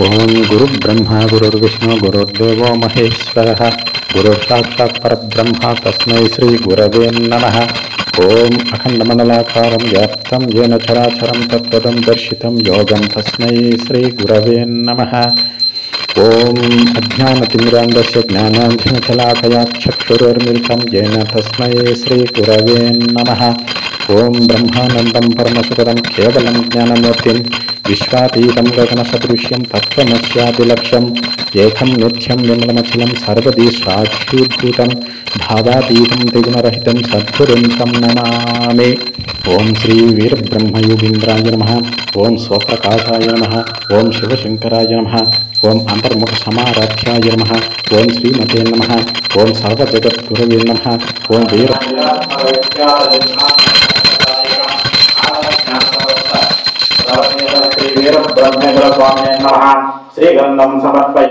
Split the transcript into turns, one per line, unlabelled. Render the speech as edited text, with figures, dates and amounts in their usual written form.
ओम गुरुब्रह्मा गुरुर्विष्णु गुरुर्देवो महेश्वरः गुरुसाक्षात् परब्रह्म तस्मै श्री गुरवे नमः। ओम अखंडमंडलाकारं व्याप्तं येन चराचरं तत्पदं दर्शितं योगं तस्मै श्री गुरवे नमः। ओम अज्ञानतिमिरान्धस्य ज्ञानाञ्जनशलाकया चक्षुरुन्मीलितं येन तस्मै श्री गुरवे नमः। ओम ब्रह्मानंदं परमसुखदं केवलं ज्ञानमूर्तिं विश्वातीतं गगनसदृश्यं तत्त्वमस्यादिलक्ष्यम् एकं नित्यं निर्मलमचलं सर्वदी स्वाध्युद्भूतं भावातीतं त्रिगुणरहितं सद्गुरुं तं नमामि। ओम श्री वीरब्रह्मयोगीन्द्राय नमः। ओम स्वप्रकाशाय नमः। ओम शिवशंकराय नमः। ओम अंतर्मुख समाराध्याय नमः। ओम श्रीमते नमः। ओम सर्वजगद्गुरवे नमः। ओम
वीरब्रह्मेन्द्र स्वामी नमः। श्रीगंधं समर्पय